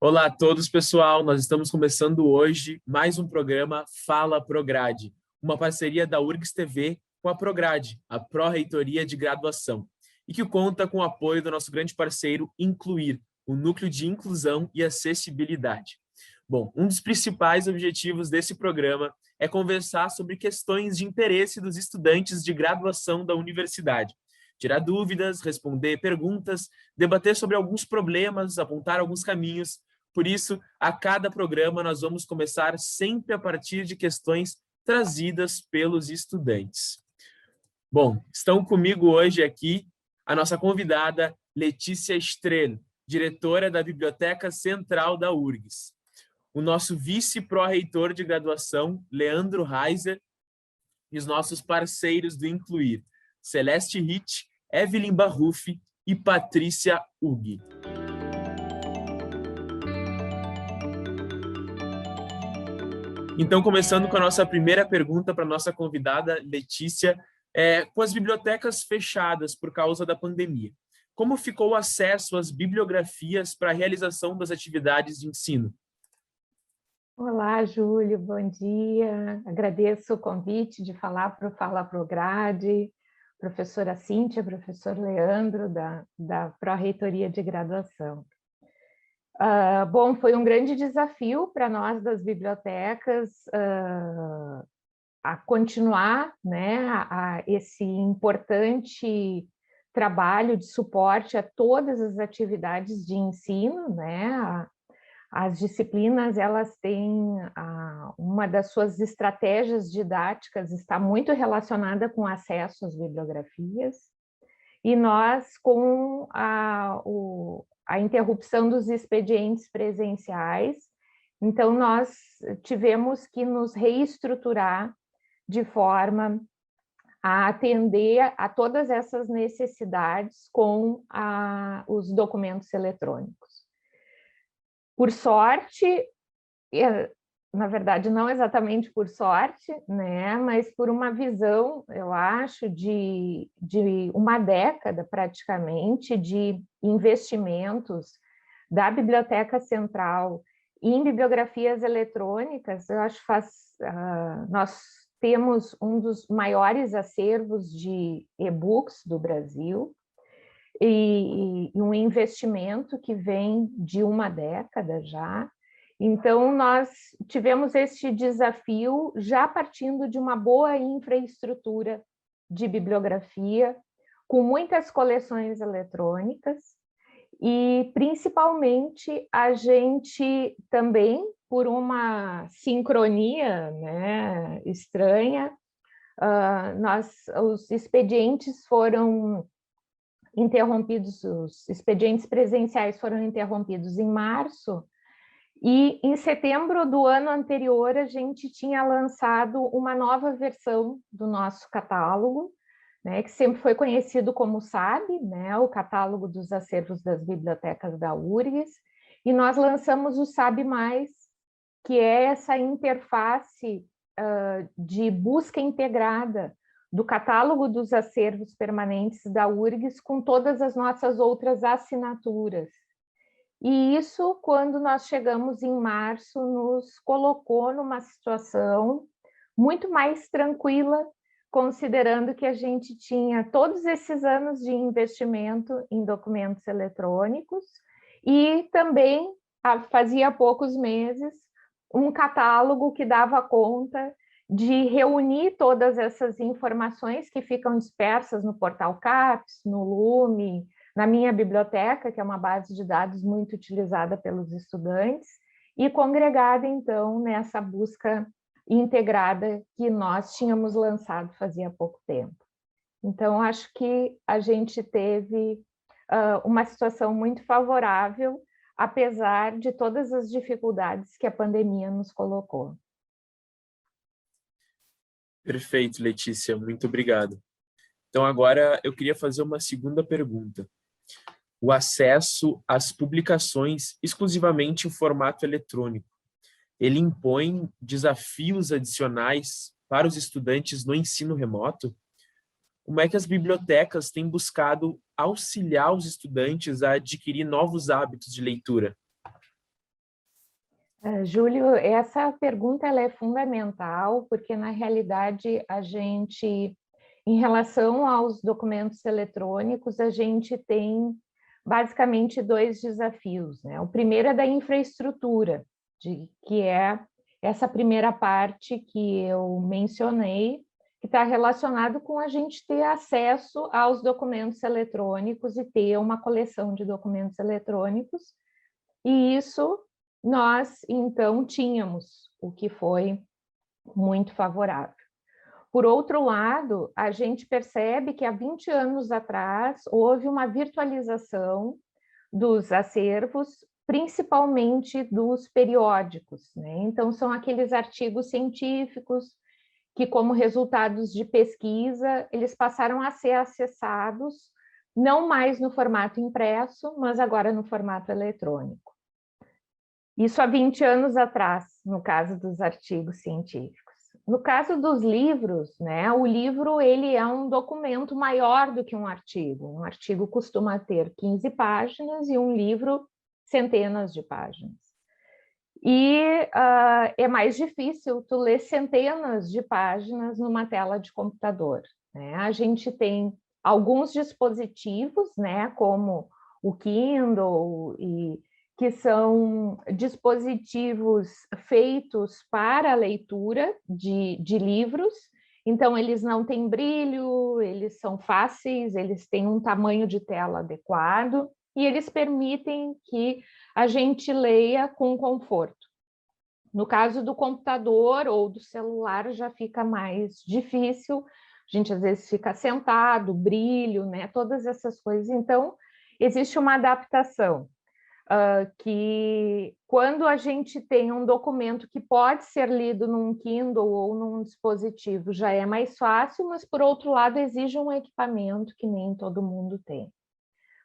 Olá a todos, pessoal. Nós estamos começando hoje mais um programa Fala Prograde, uma parceria da URGS TV com a Prograde, a Pró-Reitoria de Graduação, e que conta com o apoio do nosso grande parceiro Incluir, o Núcleo de Inclusão e Acessibilidade. Bom, um dos principais objetivos desse programa é conversar sobre questões de interesse dos estudantes de graduação da universidade, tirar dúvidas, responder perguntas, debater sobre alguns problemas, apontar alguns caminhos. Por isso, a cada programa nós vamos começar sempre a partir de questões trazidas pelos estudantes. Bom, estão comigo hoje aqui a nossa convidada Letícia Estrel, diretora da Biblioteca Central da URGS. O nosso vice-pró-reitor de graduação, Leandro Reiser, e os nossos parceiros do Incluir, Celeste Ritt, Evelyn Barrufi e Patrícia Ughi. Então, começando com a nossa primeira pergunta para a nossa convidada, Letícia, com as bibliotecas fechadas por causa da pandemia, como ficou o acesso às bibliografias para a realização das atividades de ensino? Olá, Júlio, bom dia. Agradeço o convite de falar para o Fala Prograde, professora Cíntia, professor Leandro, da Pró-Reitoria de Graduação. Bom, foi um grande desafio para nós das bibliotecas a continuar, né, esse importante trabalho de suporte a todas as atividades de ensino, né? As disciplinas, elas têm uma das suas estratégias didáticas está muito relacionada com acesso às bibliografias, e nós, com a interrupção dos expedientes presenciais, então nós tivemos que nos reestruturar de forma a atender a todas essas necessidades com os documentos eletrônicos. Por sorte, na verdade, não exatamente por sorte, né, mas por uma visão, eu acho, de uma década, praticamente, de investimentos da Biblioteca Central em bibliografias eletrônicas. Eu acho que nós temos um dos maiores acervos de e-books do Brasil, e um investimento que vem de uma década já. Então, nós tivemos este desafio já partindo de uma boa infraestrutura de bibliografia, com muitas coleções eletrônicas, e principalmente a gente também, por uma sincronia, né, estranha, os expedientes foram interrompidos, os expedientes presenciais foram interrompidos em março, e em setembro do ano anterior a gente tinha lançado uma nova versão do nosso catálogo, né, que sempre foi conhecido como SAB, né, o Catálogo dos Acervos das Bibliotecas da URGS, e nós lançamos o SAB+, que é essa interface de busca integrada do catálogo dos acervos permanentes da URGS com todas as nossas outras assinaturas. E isso, quando nós chegamos em março, nos colocou numa situação muito mais tranquila, considerando que a gente tinha todos esses anos de investimento em documentos eletrônicos e também, fazia poucos meses, um catálogo que dava conta de reunir todas essas informações que ficam dispersas no portal CAPES, no Lume, na minha biblioteca, que é uma base de dados muito utilizada pelos estudantes, e congregada, então, nessa busca integrada que nós tínhamos lançado fazia pouco tempo. Então, acho que a gente teve uma situação muito favorável, apesar de todas as dificuldades que a pandemia nos colocou. Perfeito, Letícia, muito obrigado. Então, agora eu queria fazer uma segunda pergunta. O acesso às publicações exclusivamente em formato eletrônico, ele impõe desafios adicionais para os estudantes no ensino remoto? Como é que as bibliotecas têm buscado auxiliar os estudantes a adquirir novos hábitos de leitura? Júlio, essa pergunta ela é fundamental, porque na realidade a gente, em relação aos documentos eletrônicos, a gente tem basicamente dois desafios, né? O primeiro é da infraestrutura, que é essa primeira parte que eu mencionei, que está relacionado com a gente ter acesso aos documentos eletrônicos e ter uma coleção de documentos eletrônicos, e isso nós, então, tínhamos, o que foi muito favorável. Por outro lado, a gente percebe que há 20 anos atrás houve uma virtualização dos acervos, principalmente dos periódicos, né? Então, são aqueles artigos científicos que, como resultados de pesquisa, eles passaram a ser acessados não mais no formato impresso, mas agora no formato eletrônico. Isso há 20 anos atrás, no caso dos artigos científicos. No caso dos livros, né, o livro ele é um documento maior do que um artigo. Um artigo costuma ter 15 páginas e um livro centenas de páginas. E é mais difícil tu ler centenas de páginas numa tela de computador, né? A gente tem alguns dispositivos, né, como o Kindle, que são dispositivos feitos para a leitura de livros. Então, eles não têm brilho, eles são fáceis, eles têm um tamanho de tela adequado e eles permitem que a gente leia com conforto. No caso do computador ou do celular já fica mais difícil, a gente às vezes fica sentado, brilho, né? Todas essas coisas. Então, existe uma adaptação, que quando a gente tem um documento que pode ser lido num Kindle ou num dispositivo, já é mais fácil, mas por outro lado exige um equipamento que nem todo mundo tem.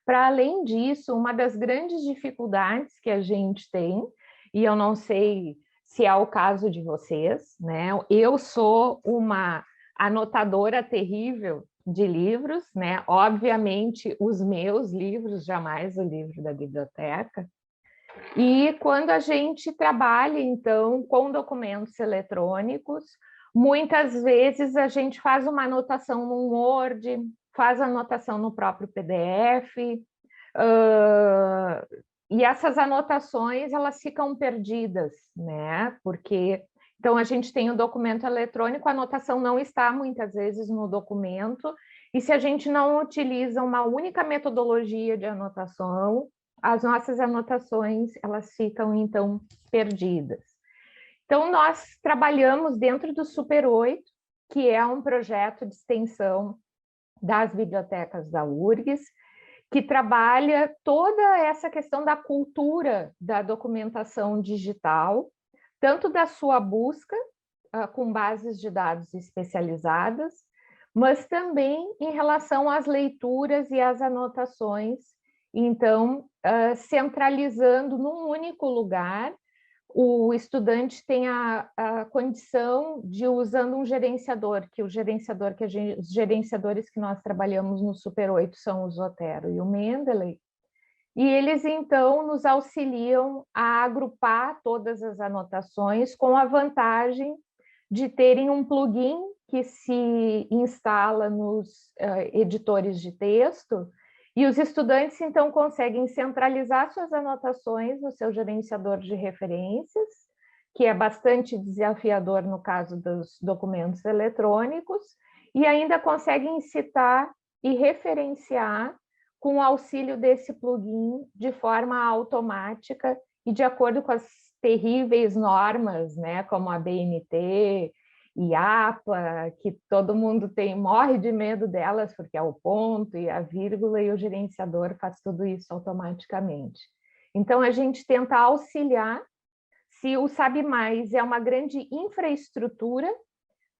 Para além disso, uma das grandes dificuldades que a gente tem, e eu não sei se é o caso de vocês, né? Eu sou uma anotadora terrível de livros, né? Obviamente, os meus livros, jamais o livro da biblioteca. E quando a gente trabalha, então, com documentos eletrônicos, muitas vezes a gente faz uma anotação no Word, faz anotação no próprio PDF, e essas anotações elas ficam perdidas, né? Porque então a gente tem o documento eletrônico, a anotação não está muitas vezes no documento, e se a gente não utiliza uma única metodologia de anotação, as nossas anotações elas ficam então perdidas. Então nós trabalhamos dentro do Super 8, que é um projeto de extensão das bibliotecas da URGS, que trabalha toda essa questão da cultura da documentação digital, tanto da sua busca com bases de dados especializadas, mas também em relação às leituras e às anotações, então, centralizando num único lugar. O estudante tem a condição de, usando um gerenciador, que os gerenciadores que nós trabalhamos no Super 8 são o Zotero e o Mendeley, e eles, então, nos auxiliam a agrupar todas as anotações com a vantagem de terem um plugin que se instala nos editores de texto, e os estudantes, então, conseguem centralizar suas anotações no seu gerenciador de referências, que é bastante desafiador no caso dos documentos eletrônicos, e ainda conseguem citar e referenciar com o auxílio desse plugin de forma automática e de acordo com as terríveis normas, né, como a BNT e APA, que todo mundo morre de medo delas, porque é o ponto e a vírgula, e o gerenciador faz tudo isso automaticamente. Então, a gente tenta auxiliar. Se o Sabe Mais é uma grande infraestrutura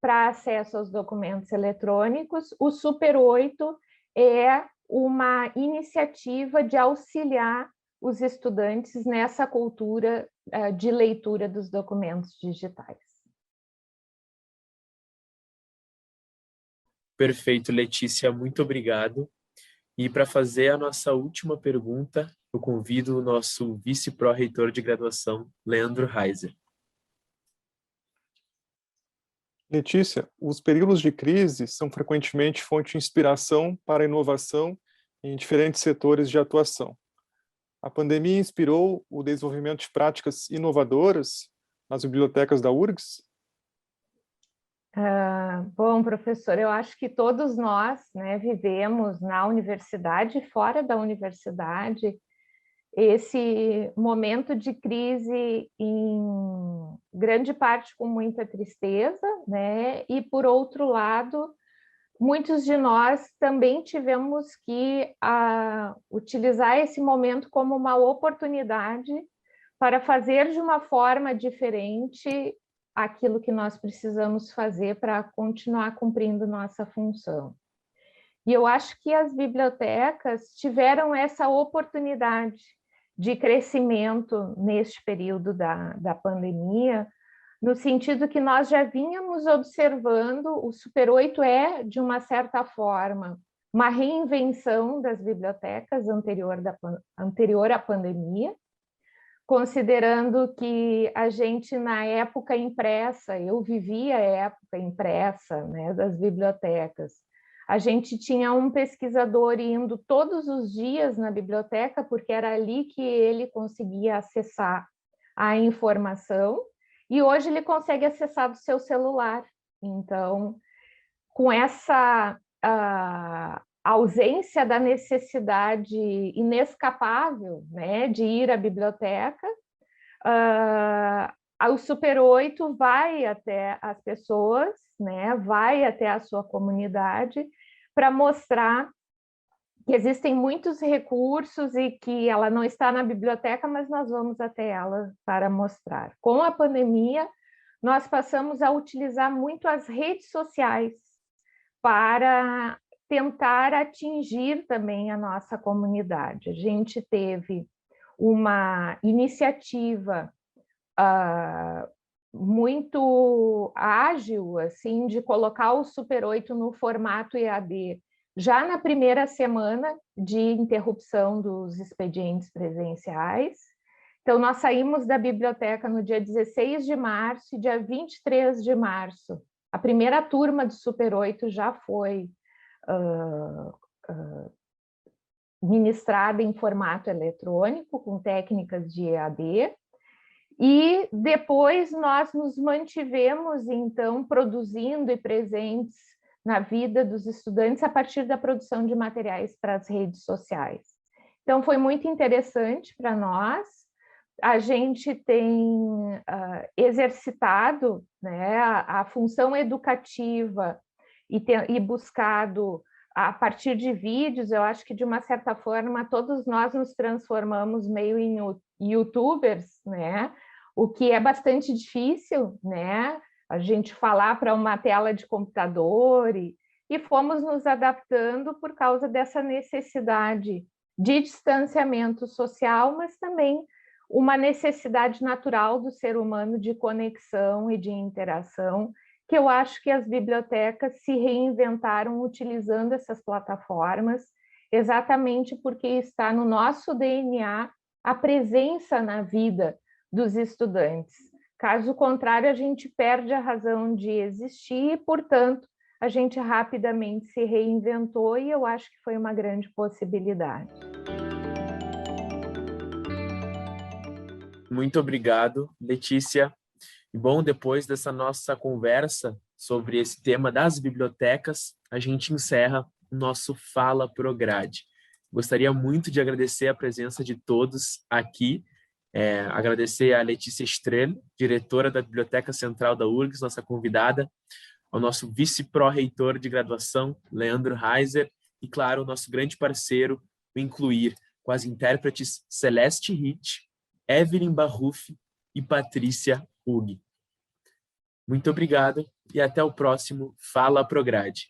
para acesso aos documentos eletrônicos, o Super 8 é uma iniciativa de auxiliar os estudantes nessa cultura de leitura dos documentos digitais. Perfeito, Letícia, muito obrigado. E para fazer a nossa última pergunta, eu convido o nosso vice-pró-reitor de graduação, Leandro Reiser. Letícia, os períodos de crise são frequentemente fonte de inspiração para a inovação em diferentes setores de atuação. A pandemia inspirou o desenvolvimento de práticas inovadoras nas bibliotecas da URGS? Bom, professor, eu acho que todos nós, né, vivemos na universidade e fora da universidade esse momento de crise, em grande parte com muita tristeza, né? E, por outro lado, muitos de nós também tivemos que utilizar esse momento como uma oportunidade para fazer de uma forma diferente aquilo que nós precisamos fazer para continuar cumprindo nossa função. E eu acho que as bibliotecas tiveram essa oportunidade de crescimento neste período da pandemia, no sentido que nós já vínhamos observando, o Super 8 é, de uma certa forma, uma reinvenção das bibliotecas anterior à pandemia, considerando que a gente, na época impressa, eu vivia a época impressa, né, das bibliotecas, a gente tinha um pesquisador indo todos os dias na biblioteca, porque era ali que ele conseguia acessar a informação, e hoje ele consegue acessar do seu celular. Então, com essa ausência da necessidade inescapável, né, de ir à biblioteca, o Super 8 vai até as pessoas, né, vai até a sua comunidade para mostrar que existem muitos recursos e que ela não está na biblioteca, mas nós vamos até ela para mostrar. Com a pandemia, nós passamos a utilizar muito as redes sociais para tentar atingir também a nossa comunidade. A gente teve uma iniciativa muito ágil, assim, de colocar o Super 8 no formato EAD já na primeira semana de interrupção dos expedientes presenciais. Então, nós saímos da biblioteca no dia 16 de março e dia 23 de março. A primeira turma do Super 8 já foi ministrada em formato eletrônico, com técnicas de EAD, e depois nós nos mantivemos, então, produzindo e presentes na vida dos estudantes a partir da produção de materiais para as redes sociais. Então, foi muito interessante para nós. A gente tem exercitado, né, a função educativa e buscado, a partir de vídeos, eu acho que, de uma certa forma, todos nós nos transformamos meio em youtubers, né? O que é bastante difícil, né? A gente falar para uma tela de computador e fomos nos adaptando por causa dessa necessidade de distanciamento social, mas também uma necessidade natural do ser humano de conexão e de interação, que eu acho que as bibliotecas se reinventaram utilizando essas plataformas, exatamente porque está no nosso DNA a presença na vida dos estudantes. Caso contrário, a gente perde a razão de existir e, portanto, a gente rapidamente se reinventou e eu acho que foi uma grande possibilidade. Muito obrigado, Letícia. E bom, depois dessa nossa conversa sobre esse tema das bibliotecas, a gente encerra o nosso Fala Prograde. Gostaria muito de agradecer a presença de todos aqui, agradecer a Letícia Estrela, diretora da Biblioteca Central da URGS, nossa convidada, ao nosso vice-pró-reitor de graduação, Leandro Reiser, e, claro, o nosso grande parceiro, o Incluir, com as intérpretes Celeste Ritt, Evelyn Barruf e Patrícia Hug. Muito obrigado e até o próximo Fala Prograde.